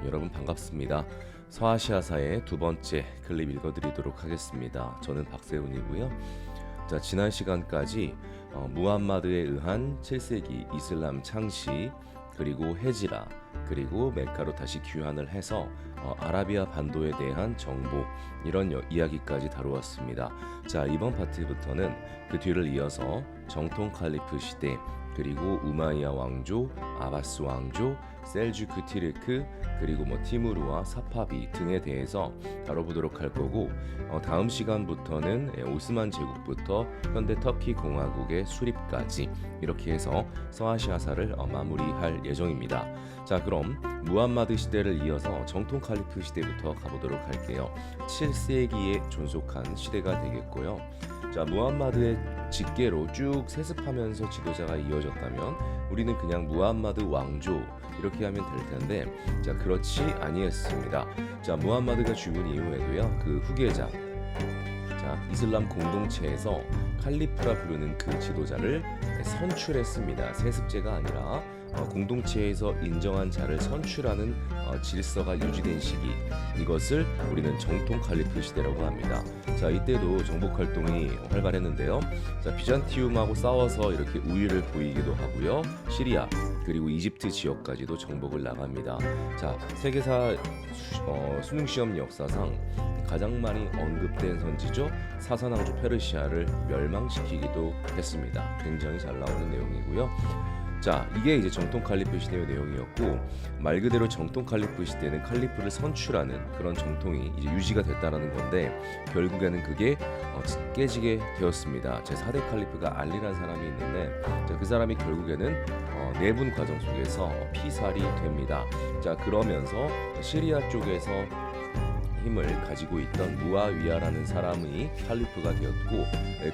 여러분 반갑습니다. 서아시아사의 두 번째 클립 읽어드리도록 하겠습니다. 저는 박세훈이고요. 자, 지난 시간까지 무함마드에 의한 7세기 이슬람 창시, 그리고 헤지라, 그리고 메카로 다시 귀환을 해서 아라비아 반도에 대한 정보, 이런 이야기까지 다루었습니다. 자, 이번 파트부터는 그 뒤를 이어서 정통 칼리프 시대, 그리고 우마이야 왕조, 아바스 왕조, 셀주크 티르크, 그리고 티무르와 사파비 등에 대해서 다뤄보도록 할 거고, 다음 시간부터는 오스만 제국부터 현대 터키 공화국의 수립까지 이렇게 해서 서아시아사를 마무리할 예정입니다. 자, 그럼 무함마드 시대를 이어서 정통 칼리프 시대부터 가보도록 할게요. 7세기에 존속한 시대가 되겠고요. 자, 무함마드의 직계로 쭉 세습하면서 지도자가 이어졌다면 우리는 그냥 무함마드 왕조 이렇게 하면 될 텐데, 자, 그렇지 아니했습니다. 자, 무함마드가 죽은 이후에도요, 그 후계자, 자, 이슬람 공동체에서 칼리프라 부르는 그 지도자를 선출했습니다. 세습제가 아니라 공동체에서 인정한 자를 선출하는 질서가 유지된 시기, 이것을 우리는 정통 칼리프 시대라고 합니다. 자, 이때도 정복 활동이 활발했는데요. 자, 비잔티움하고 싸워서 이렇게 우위를 보이기도 하고요. 시리아 그리고 이집트 지역까지도 정복을 나갑니다. 자, 세계사 수능시험 역사상 가장 많이 언급된 선지죠. 사사왕조 페르시아를 멸망시키기도 했습니다. 굉장히 잘 나오는 내용이고요. 자, 이게 이제 정통 칼리프 시대의 내용이었고, 말 그대로 정통 칼리프 시대는 칼리프를 선출하는 그런 정통이 이제 유지가 됐다라는 건데, 결국에는 그게 깨지게 되었습니다. 제 4대 칼리프가 알리라는 사람이 있는데, 자, 그 사람이 결국에는 내분 과정 속에서 피살이 됩니다. 자, 그러면서 시리아 쪽에서 힘을 가지고 있던 무아위야라는 사람이 칼리프가 되었고,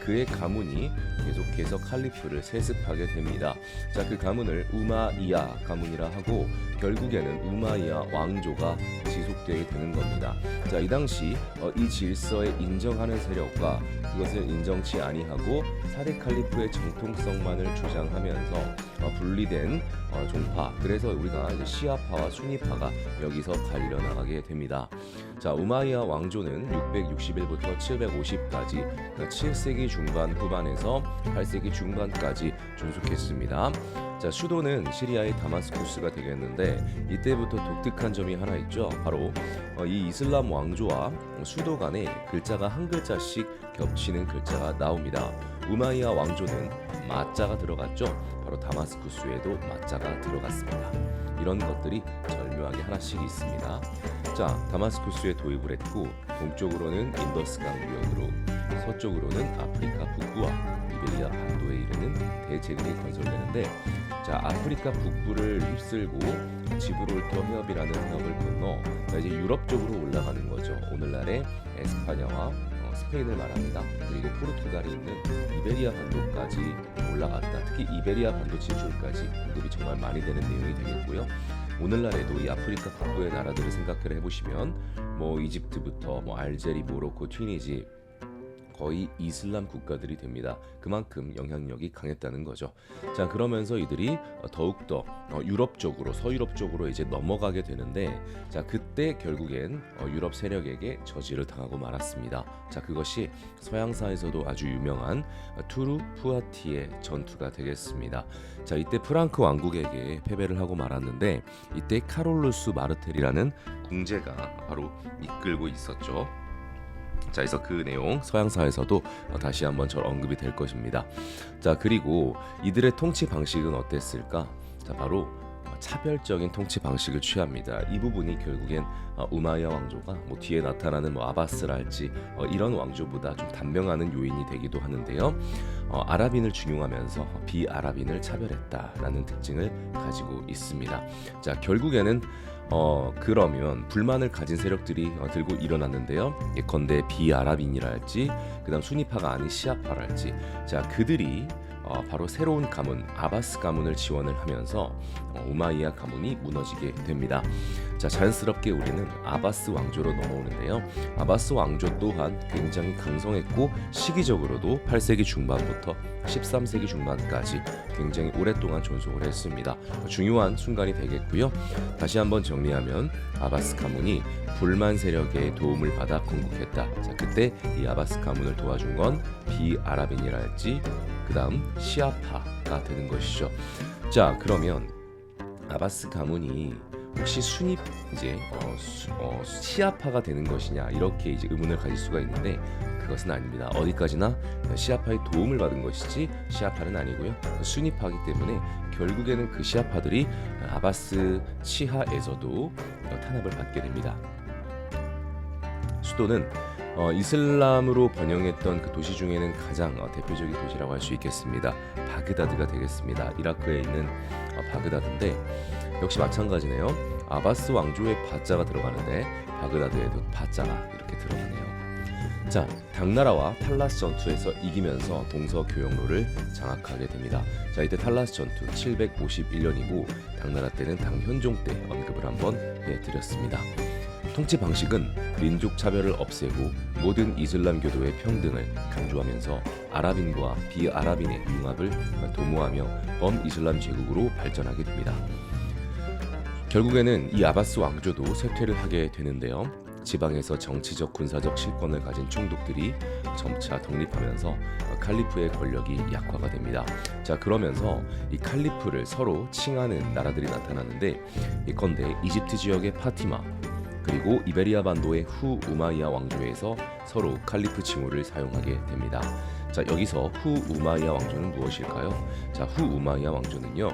그의 가문이 계속해서 칼리프를 세습하게 됩니다. 자, 그 가문을 우마이야 가문이라 하고, 결국에는 우마이야 왕조가 지속되게 되는 겁니다. 자, 이 당시 이 질서에 인정하는 세력과 그것을 인정치 아니하고 사대 칼리프의 정통성만을 주장하면서 분리된 종파, 그래서 우리가 이제 시아파와 수니파가 여기서 갈려나가게 됩니다. 자, 우마이야 왕조는 661부터 750까지, 그러니까 7세기 중반 후반에서 8세기 중반까지 존속했습니다. 자, 수도는 시리아의 다마스쿠스가 되겠는데, 이때부터 독특한 점이 하나 있죠. 바로 이 이슬람 왕조와 수도 간에 글자가 한 글자씩 겹치는 글자가 나옵니다. 우마이야 왕조는 마자가 들어갔죠. 바로 다마스쿠스에도 마자가 들어갔습니다. 이런 것들이 절묘하게 하나씩 있습니다. 자, 다마스쿠스에 도입을 했고, 동쪽으로는 인더스강 유역으로, 서쪽으로는 아프리카 북부와 이베리아 반도에 이르는 대제국이 건설되는데, 자, 아프리카 북부를 휩쓸고 지브롤터 해협이라는 해협을 건너 이제 유럽 쪽으로 올라가는 거죠. 오늘날의 에스파냐와 스페인을 말합니다. 그리고 포르투갈이 있는 이베리아 반도까지 올라갔다. 특히 이베리아 반도 진출까지 언급이 정말 많이 되는 내용이 되겠고요. 오늘날에도 이 아프리카 북부의 나라들을 생각을 해보시면 이집트부터 알제리, 모로코, 튀니지, 거의 이슬람 국가들이 됩니다. 그만큼 영향력이 강했다는 거죠. 자, 그러면서 이들이 더욱더 유럽 쪽으로, 서유럽 쪽으로 이제 넘어가게 되는데, 자, 그때 결국엔 유럽 세력에게 저지를 당하고 말았습니다. 자, 그것이 서양사에서도 아주 유명한 투르 푸아티에 전투가 되겠습니다. 자, 이때 프랑크 왕국에게 패배를 하고 말았는데, 이때 카롤루스 마르텔이라는 궁제가 바로 이끌고 있었죠. 자, 그래서 그 내용 서양사에서도 다시 한번 언급이 될 것입니다. 자, 그리고 이들의 통치 방식은 어땠을까? 자, 바로 차별적인 통치 방식을 취합니다. 이 부분이 결국엔 우마이야 왕조가 뒤에 나타나는 아바스랄지 이런 왕조보다 좀 단명하는 요인이 되기도 하는데요. 아랍인을 중용하면서 비아랍인을 차별했다라는 특징을 가지고 있습니다. 자, 결국에는 그러면 불만을 가진 세력들이 들고 일어났는데요. 예컨대 비아랍인이랄지, 그다음 수니파가 아닌 시아파랄지, 자, 그들이 바로 새로운 가문 아바스 가문을 지원을 하면서 우마이야 가문이 무너지게 됩니다. 자, 자연스럽게 우리는 아바스 왕조로 넘어오는데요. 아바스 왕조 또한 굉장히 강성했고 시기적으로도 8세기 중반부터 13세기 중반까지 굉장히 오랫동안 존속을 했습니다. 중요한 순간이 되겠고요. 다시 한번 정리하면 아바스 가문이 불만 세력의 도움을 받아 건국했다. 자, 그때 이 아바스 가문을 도와준 건 비아라빈이랄지 그 다음 시아파가 되는 것이죠. 자, 그러면 아바스 가문이 혹시 순입 이제 시아파가 되는 것이냐 이렇게 이제 의문을 가질 수가 있는데 그것은 아닙니다. 어디까지나 시아파의 도움을 받은 것이지 시아파는 아니고요. 순입하기 때문에 결국에는 그 시아파들이 아바스 치하에서도 탄압을 받게 됩니다. 수도는 이슬람으로 번영했던 그 도시 중에는 가장 대표적인 도시라고 할 수 있겠습니다. 바그다드가 되겠습니다. 이라크에 있는 바그다드인데 역시 마찬가지네요. 아바스 왕조의 바자가 들어가는데 바그다드에도 바자가 이렇게 들어가네요. 자, 당나라와 탈라스 전투에서 이기면서 동서교역로를 장악하게 됩니다. 자, 이때 탈라스 전투 751년이고 당나라 때는 당현종 때 언급을 한번 해드렸습니다. 통치 방식은 민족 차별을 없애고 모든 이슬람교도의 평등을 강조하면서 아랍인과 비아랍인의 융합을 도모하며 범이슬람 제국으로 발전하게 됩니다. 결국에는 이 아바스 왕조도 쇠퇴를 하게 되는데요. 지방에서 정치적 군사적 실권을 가진 총독들이 점차 독립하면서 칼리프의 권력이 약화가 됩니다. 자, 그러면서 이 칼리프를 서로 칭하는 나라들이 나타나는데 예컨대 이집트 지역의 파티마 그리고 이베리아 반도의 후 우마이야 왕조에서 서로 칼리프 칭호를 사용하게 됩니다. 자, 여기서 후 우마이야 왕조는 무엇일까요? 자, 후 우마이야 왕조는요,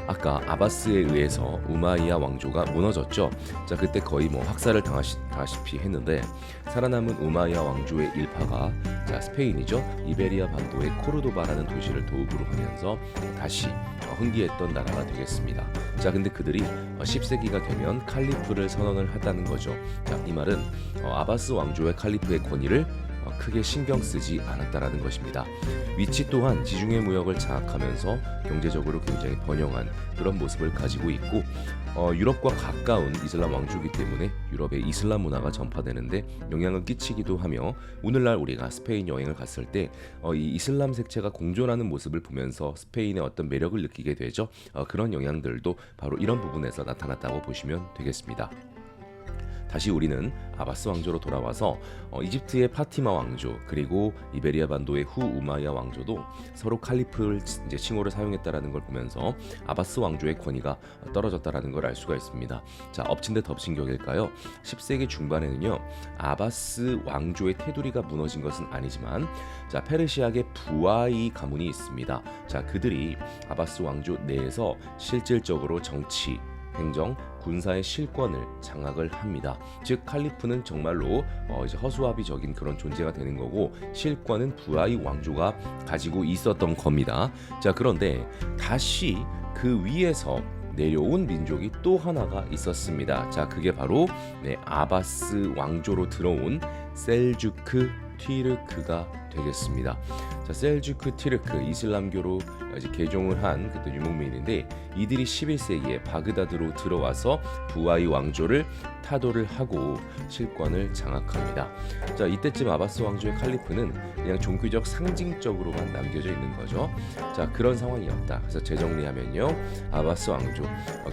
아까 아바스에 의해서 우마이야 왕조가 무너졌죠. 자, 그때 거의 학살을 당하시다시피 했는데 살아남은 우마이야 왕조의 일파가 스페인이죠. 이베리아 반도의 코르도바라는 도시를 도읍으로 하면서 다시 흥기했던 나라가 되겠습니다. 자, 근데 그들이 10세기가 되면 칼리프를 선언을 했다는 거죠. 자, 이 말은 아바스 왕조의 칼리프의 권위를 크게 신경 쓰지 않았다라는 것입니다. 위치 또한 지중해 무역을 장악하면서 경제적으로 굉장히 번영한 그런 모습을 가지고 있고 유럽과 가까운 이슬람 왕조이기 때문에 유럽의 이슬람 문화가 전파되는데 영향을 끼치기도 하며 오늘날 우리가 스페인 여행을 갔을 때 이 이슬람 색채가 공존하는 모습을 보면서 스페인의 어떤 매력을 느끼게 되죠. 그런 영향들도 바로 이런 부분에서 나타났다고 보시면 되겠습니다. 다시 우리는 아바스 왕조로 돌아와서 이집트의 파티마 왕조 그리고 이베리아 반도의 후 우마이야 왕조도 서로 칼리프를 이제 칭호를 사용했다라는 걸 보면서 아바스 왕조의 권위가 떨어졌다라는 걸 알 수가 있습니다. 자, 엎친 데 덮친 격일까요? 10세기 중반에는요, 아바스 왕조의 테두리가 무너진 것은 아니지만 자, 페르시아의 부하이 가문이 있습니다. 자, 그들이 아바스 왕조 내에서 실질적으로 정치, 행정, 군사의 실권을 장악을 합니다. 즉 칼리프는 정말로 이제 허수아비적인 그런 존재가 되는 거고 실권은 부하이 왕조가 가지고 있었던 겁니다. 자, 그런데 다시 그 위에서 내려온 민족이 또 하나가 있었습니다. 자, 그게 바로 아바스 왕조로 들어온 셀주크 튀르크가 되겠습니다. 자, 셀주크 튀르크 이슬람교로 이제 개종을 한 그때 유목민인데 이들이 11세기에 바그다드로 들어와서 부하이 왕조를 타도를 하고 실권을 장악합니다. 자, 이때쯤 아바스 왕조의 칼리프는 그냥 종교적 상징적으로만 남겨져 있는 거죠. 자, 그런 상황이었다. 그래서 재정리하면요, 아바스 왕조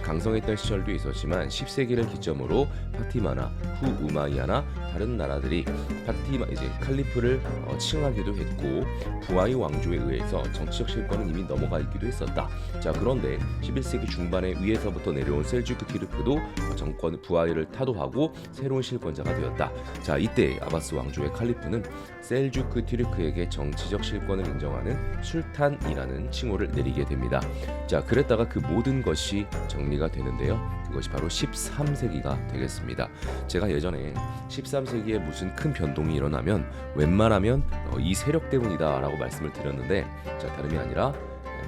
강성했던 시절도 있었지만 10세기를 기점으로 파티마나 후 우마이야나 다른 나라들이 파티마 이제 칼리프를 칭하기도 했고 부하이 왕조에 의해서 정치적 실권은 이미 넘어가 있기도 했었다. 자, 그런데 11세기 중반에 위에서부터 내려온 셀주크 튀르크도 정권 부하이를 타도하고 새로운 실권자가 되었다. 자, 이때 아바스 왕조의 칼리프는 셀주크 튀르크에게 정치적 실권을 인정하는 술탄이라는 칭호를 내리게 됩니다. 자, 그랬다가 그 모든 것이 정리가 되는데요. 그것이 바로 13세기가 되겠습니다. 제가 예전에 13세기에 무슨 큰 변동이 일어나면 웬만하면 이 세력 때문이다 라고 말씀을 드렸는데, 자, 다름이 아니라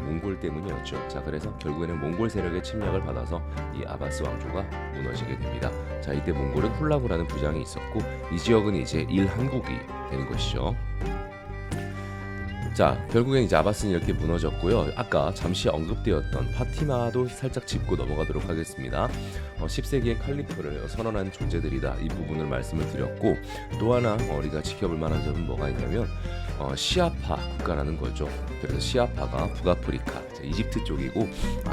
몽골 때문이었죠. 자, 그래서 결국에는 몽골 세력의 침략을 받아서 이 아바스 왕조가 무너지게 됩니다. 자, 이때 몽골은 훌라구라는 부장이 있었고 이 지역은 이제 일한국이 되는 것이죠. 자, 결국엔 이제 아바스는 이렇게 무너졌고요. 아까 잠시 언급되었던 파티마도 살짝 짚고 넘어가도록 하겠습니다. 10세기의 칼리프를 선언한 존재들이다. 이 부분을 말씀을 드렸고, 또 하나 우리가 지켜볼 만한 점은 뭐가 있냐면 시아파 국가라는 거죠. 그래서 시아파가 북아프리카, 이집트 쪽이고,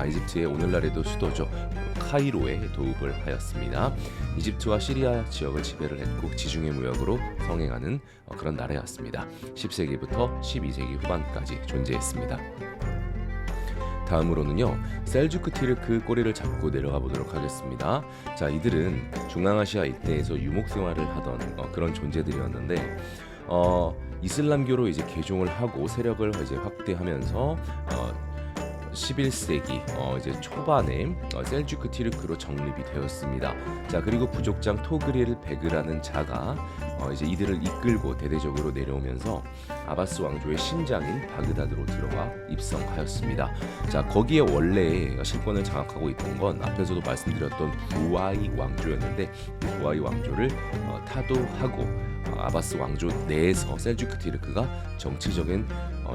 이집트의 오늘날에도 수도죠. 카이로에 도읍을 하였습니다. 이집트와 시리아 지역을 지배를 했고 지중해 무역으로 성행하는 그런 나라였습니다. 10세기부터 12세기 후반까지 존재했습니다. 다음으로는요, 셀주크 티르크 꼬리를 잡고 내려가 보도록 하겠습니다. 자, 이들은 중앙아시아 일대에서 유목 생활을 하던 그런 존재들이었는데, 이슬람교로 이제 개종을 하고 세력을 이제 확대하면서 11세기 이제 초반에 셀주크 티르크로 정립이 되었습니다. 자, 그리고 부족장 토그릴 베그라는 자가 이제 이들을 이끌고 대대적으로 내려오면서 아바스 왕조의 신장인 바그다드로 들어와 입성하였습니다. 자, 거기에 원래 실권을 장악하고 있던 건 앞에서도 말씀드렸던 부하이 왕조였는데, 이 부하이 왕조를 타도하고 아바스 왕조 내에서 셀주크 티르크가 정치적인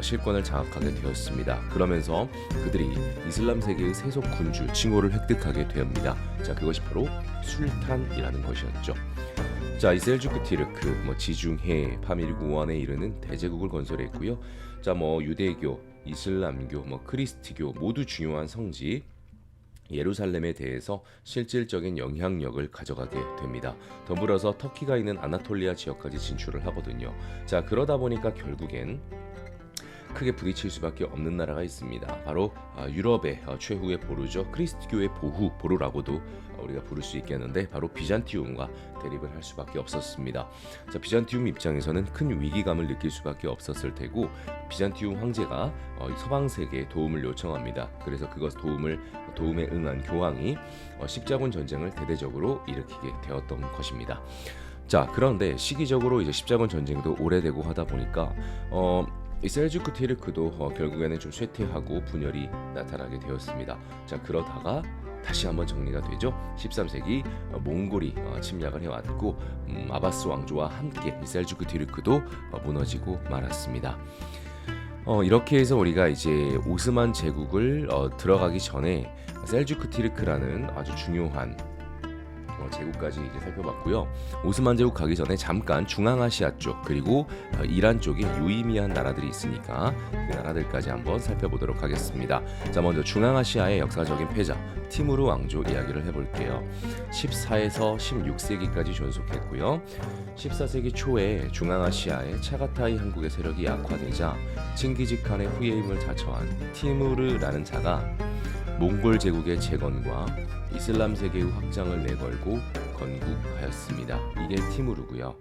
실권을 장악하게 되었습니다. 그러면서 그들이 이슬람 세계의 세속 군주 칭호를 획득하게 됩니다. 자, 그것이 바로 술탄이라는 것이었죠. 자, 이 셀주크 티르크 지중해 파밀구원에 이르는 대제국을 건설했고요. 자, 유대교, 이슬람교, 크리스트교 모두 중요한 성지 예루살렘에 대해서 실질적인 영향력을 가져가게 됩니다. 더불어서 터키가 있는 아나톨리아 지역까지 진출을 하거든요. 자, 그러다 보니까 결국엔 크게 부딪힐 수밖에 없는 나라가 있습니다. 바로 유럽의 최후의 보루죠. 크리스트교의 보루라고도 우리가 부를 수 있겠는데, 바로 비잔티움과 대립을 할 수밖에 없었습니다. 자, 비잔티움 입장에서는 큰 위기감을 느낄 수밖에 없었을 테고, 비잔티움 황제가 서방 세계에 도움을 요청합니다. 그래서 그것 도움에 응한 교황이 십자군 전쟁을 대대적으로 일으키게 되었던 것입니다. 자, 그런데 시기적으로 이제 십자군 전쟁도 오래되고 하다 보니까 이 셀주크 티르크도 결국에는 좀 쇠퇴하고 분열이 나타나게 되었습니다. 자, 그러다가 다시 한번 정리가 되죠. 13세기 몽골이 침략을 해왔고 아바스 왕조와 함께 이 셀주크 티르크도 무너지고 말았습니다. 이렇게 해서 우리가 이제 오스만 제국을 들어가기 전에 셀주크 티르크라는 아주 중요한 제국까지 이제 살펴봤고요. 오스만 제국 가기 전에 잠깐 중앙아시아 쪽 그리고 이란 쪽에 유의미한 나라들이 있으니까 그 나라들까지 한번 살펴보도록 하겠습니다. 자, 먼저 중앙아시아의 역사적인 패자 티무르 왕조 이야기를 해볼게요. 14에서 16세기까지 존속했고요. 14세기 초에 중앙아시아의 차가타이 한국의 세력이 약화되자 칭기즈칸의 후예임을 자처한 티무르라는 자가 몽골 제국의 재건과 이슬람 세계의 확장을 내걸고 건국하였습니다. 이게 티무르고요.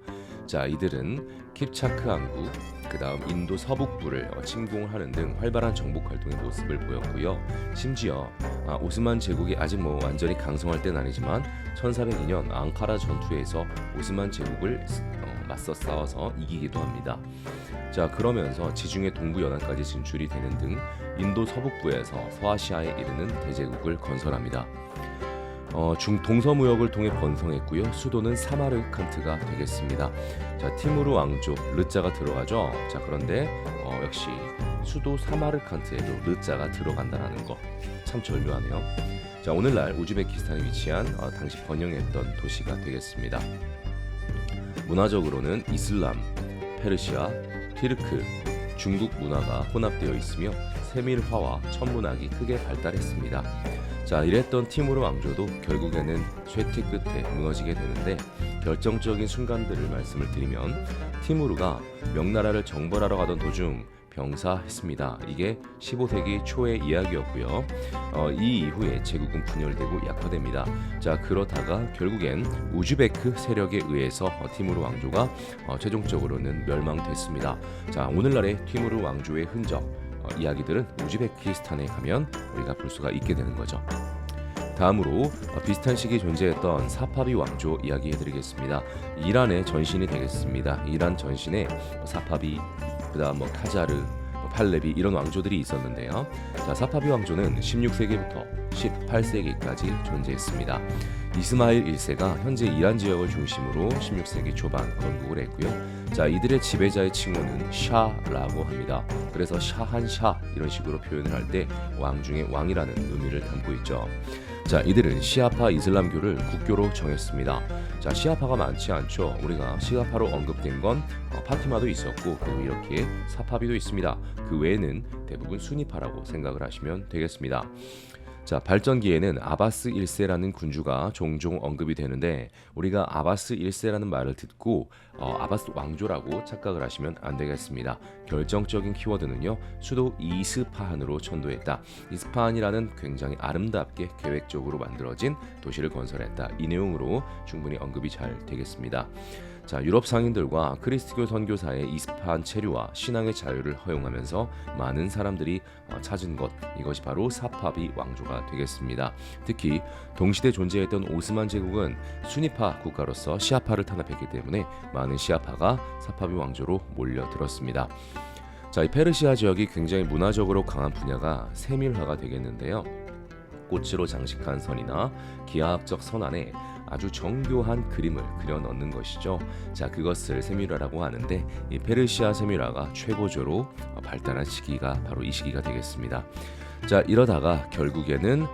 자, 이들은 킵차크 항구, 그 다음 인도 서북부를 침공하는 등 활발한 정복 활동의 모습을 보였고요. 심지어 오스만 제국이 아직 완전히 강성할 때는 아니지만 1402년 앙카라 전투에서 오스만 제국을 맞서 싸워서 이기기도 합니다. 자, 그러면서 지중해 동부 연안까지 진출이 되는 등 인도 서북부에서 서아시아에 이르는 대제국을 건설합니다. 동서무역을 통해 번성했고요. 수도는 사마르칸트가 되겠습니다. 자, 티무르 왕조 르자가 들어가죠. 자, 그런데 역시 수도 사마르칸트에도 르자가 들어간다는 거 참 절묘하네요. 자, 오늘날 우즈베키스탄에 위치한 당시 번영했던 도시가 되겠습니다. 문화적으로는 이슬람, 페르시아, 튀르크, 중국 문화가 혼합되어 있으며 세밀화와 천문학이 크게 발달했습니다. 자, 이랬던 티무르 왕조도 결국에는 쇠퇴 끝에 무너지게 되는데, 결정적인 순간들을 말씀을 드리면 티무르가 명나라를 정벌하러 가던 도중 병사했습니다. 이게 15세기 초의 이야기였고요. 이 이후에 제국은 분열되고 약화됩니다. 자, 그러다가 결국엔 우즈베크 세력에 의해서 티무르 왕조가 최종적으로는 멸망됐습니다. 자, 오늘날의 티무르 왕조의 흔적 이야기들은 우즈베키스탄에 가면 우리가 볼 수가 있게 되는 거죠. 다음으로 비슷한 시기에 존재했던 사파비 왕조 이야기해드리겠습니다. 이란의 전신이 되겠습니다. 이란 전신에 사파비, 그다음 카자르, 팔레비 이런 왕조들이 있었는데요. 자, 사파비 왕조는 16세기부터 18세기까지 존재했습니다. 이스마일 1세가 현재 이란 지역을 중심으로 16세기 초반 건국을 했고요. 자, 이들의 지배자의 칭호는 샤라고 합니다. 그래서 샤한샤 이런 식으로 표현을 할 때 왕 중의 왕이라는 의미를 담고 있죠. 자, 이들은 시아파 이슬람교를 국교로 정했습니다. 자, 시아파가 많지 않죠. 우리가 시아파로 언급된 건 파티마도 있었고, 그리고 이렇게 사파비도 있습니다. 그 외에는 대부분 수니파라고 생각을 하시면 되겠습니다. 자, 발전기에는 아바스 1세라는 군주가 종종 언급이 되는데, 우리가 아바스 1세라는 말을 듣고 아바스 왕조라고 착각을 하시면 안 되겠습니다. 결정적인 키워드는요, 수도 이스파한으로 천도했다. 이스파한이라는 굉장히 아름답게 계획적으로 만들어진 도시를 건설했다. 이 내용으로 충분히 언급이 잘 되겠습니다. 자, 유럽 상인들과 그리스도 선교사의 이스파한 체류와 신앙의 자유를 허용하면서 많은 사람들이 찾은 것, 이것이 바로 사파비 왕조가 되겠습니다. 특히 동시대 존재했던 오스만 제국은 수니파 국가로서 시아파를 탄압했기 때문에 많은 시아파가 사파비 왕조로 몰려들었습니다. 자, 이 페르시아 지역이 굉장히 문화적으로 강한 분야가 세밀화가 되겠는데요. 꽃으로 장식한 선이나 기하학적 선 안에 아주 정교한 그림을 그려 넣는 것이죠. 자, 그것을 세밀화라고 하는데, 이 페르시아 세밀화가 최고조로 발달한 시기가 바로 이 시기가 되겠습니다. 자, 이러다가 결국에는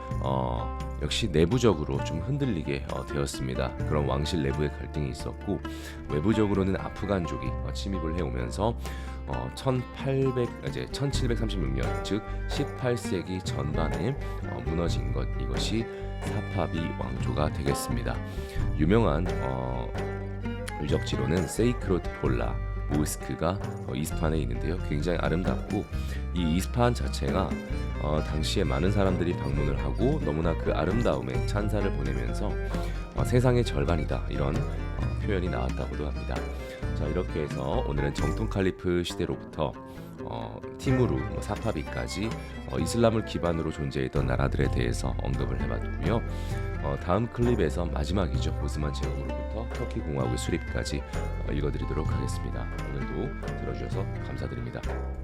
역시 내부적으로 좀 흔들리게 되었습니다. 그런 왕실 내부의 갈등이 있었고, 외부적으로는 아프간족이 침입을 해오면서 1736년 즉 18세기 전반에 무너진 것, 이것이 사파비 왕조가 되겠습니다. 유명한 유적지로는 세이크로트 폴라 모스크가 이스파한에 있는데요. 굉장히 아름답고, 이 이스파한 자체가 당시에 많은 사람들이 방문을 하고 너무나 그 아름다움에 찬사를 보내면서 세상의 절반이다, 이런 표현이 나왔다고도 합니다. 자, 이렇게 해서 오늘은 정통 칼리프 시대로부터 티무르, 사파비까지 이슬람을 기반으로 존재했던 나라들에 대해서 언급을 해봤고요. 다음 클립에서 마지막이죠. 오스만 제국으로부터 터키 공화국의 수립까지 읽어드리도록 하겠습니다. 오늘도 들어주셔서 감사드립니다.